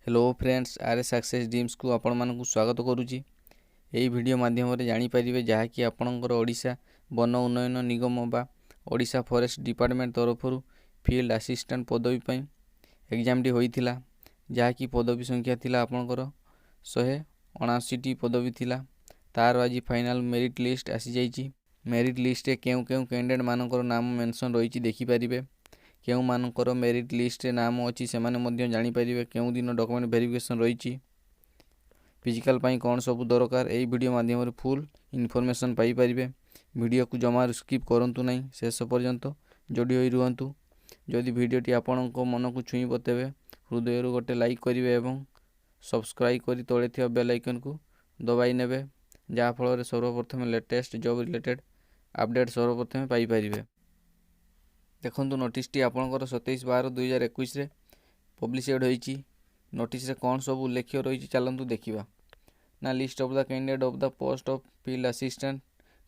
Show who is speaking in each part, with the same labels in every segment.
Speaker 1: Hello friends आर success dreams को आपण मानक स्वागत करुच्ची। यही वीडियो माध्यम जानीपर जहाँकि आपणकर ओडिशा वन उन्नयन निगम बा ओडिशा फॉरेस्ट डिपार्टमेंट तरफ फील्ड असिस्टेंट पदवी पर एग्जाम टी होइथिला, जहाँकि पदवी संख्या थिला आपणकर 179 पदवी थिला। तार आज फाइनल मेरिट लिस्ट आसी जाइए। मेरिट लिस्ट केउ केउ कैंडिडेट मानकर नाम मेंशन रही देखिपारे। केउ मानकर मेरिट लिस्ट रे नाम अच्छी से माने जानी पारिबे केउ दिन डॉक्यूमेंट वेरिफिकेशन रही। फिजिकल पाई कौन सब दरकार यही वीडियो माध्यम फुल इनफॉरमेशन पाई परिबे। वीडियो को जमा स्किप करंतु नहीं, शेष पर्यंत जोड़ी होई रुहंतु। जदि वीडियोटी आपणको मन को छुईब तेबे हृदय गोटे लाइक करेंगे एवं सब्सक्राइब करी तले थिया बेल आइकन को दबाई नेबे, जहाँ फल सर्वप्रथम लेटेस्ट जॉब रिलेटेड अपडेट सर्वप्रथम पाई परिबे। देखंतु नोटिस टी आपणकर 27/12/2021 पब्लिशेड होईची। नोटिस रे कौन सब उल्लेख रही चलतु देखा ना। List of the candidate of the post of field assistant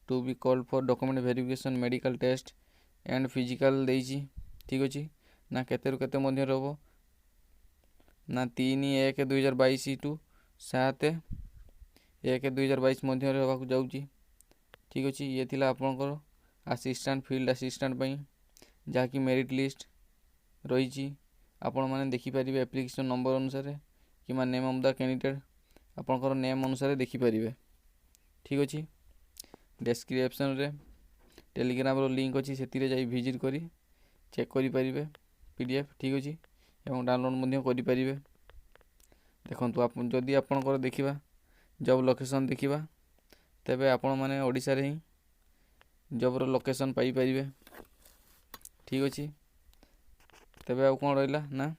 Speaker 1: to be called for document verification medical test and physical देइची। ठीक अच्छे ना केते केते मध्य रहो ना 3/1/2022 टू 7/1/2022 मध्य रहबाक जाउची। ठीक अच्छे ये थिला आपणकर असिस्टेंट फील्ड असिस्टेंट पई जहाँकि मेरिट लिस्ट रही। आपण मैंने देखिपारे एप्लिकेशन नंबर अनुसार कि नेम ऑफ द कैंडिडेट आपणकर नेम अनुसार देखिपारे। ठीक अच्छे डिस्क्रिप्शन रे टेलीग्राम रो लिंक अच्छी से जाई विजिट करी चेक करि परिबे पीडीएफ। ठीक अच्छे एवं डाउनलोड मध्य करि परिबे। देखंतु आप जदि आपणकर देखिबा जॉब लोकेशन देखिबा तेबे आपण माने ओडिशा रे ही जॉब रो लोकेशन पाई परिबे। ठीक अच्छे तेबे आउ कौन रहा ना,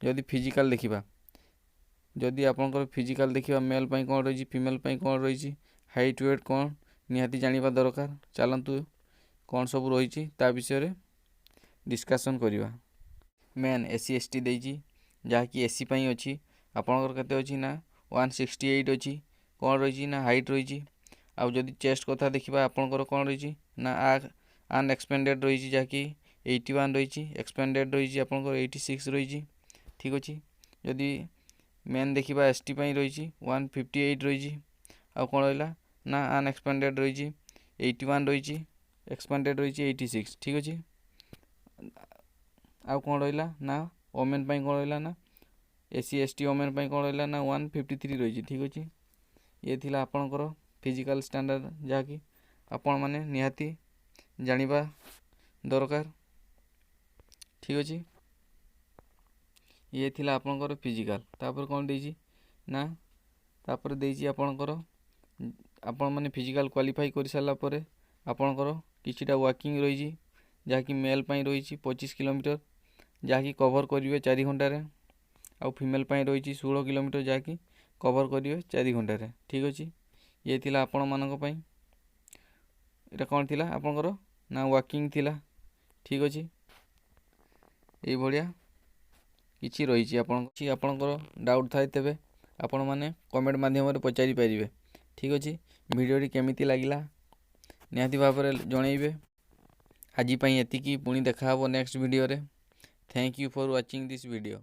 Speaker 1: जदि फिजिकल देखा जदि आपंकर फिजिकल देखा मेल पाई कौन रही फीमेल पाई कौन रही हाइट वेट कौन निहाती जानिबा दरकार। चलतु कौन सब रही ता विषय डिस्कशन करवा। मेन एससी एसटी देइची जहाँकि एससी पाई अच्छी आपंकर केते अच्छी ना 168 अच्छी कौन रही ना हाइट रही। आउ जदि चेस्ट कथा देखा आपंकर कौन रही ना अनएक्सपेंडेड रही जहाँकि 81 रही एक्सपेंडेड रही आपंकर 86 रही। ठीक अच्छे जदि मेन देखा एसटी पाई रही 158 रही आउ कौन रहा ना अनएक्सपेंडेड रही 81 रही एक्सपेंडेड रही 86। ठीक अच्छे आउ कौन रहा ना ओमेन पाई कौन रहा ना एससी एसटी ओमेन पाई कौन रहा ना 153 रही। ठीक अच्छे ये थिला आपणकर फिजिकल स्टैंडर्ड जहाँकि आपण माने निहाती जानिबा दरकार। ठीक अच्छे ये थिला आपणकर फिजिकल तापर कौन देइची ना तापर देइची आपणकर आपण माने फिजिकल क्वालिफाई कर सारा पर आपणकर किछिटा वॉकिंग रही जहाँकि मेल पाई रही 25 किलोमीटर जहाँकि कवर करेंगे 4 घंटे आउ फीमेल पाई रही 16 किलोमीटर जहाँकि कवर करेंगे 4 घंटे। ठीक अच्छे ये थिला आपण मानक पई एटा कौन थिला आपणकर ना वॉकिंग थिला। ठीक अच्छे ये भाया किसी रही आपणकर डाउट थाए तेबे आपण माने कमेंट माध्यम पचारि पारिबे। ठीक अच्छे वीडियोटी केमिति लागिला निहाती भाव में जनइबे। आज एतिकी पुणी देखा नेक्स्ट वीडियो रे। Thank you for watching this video.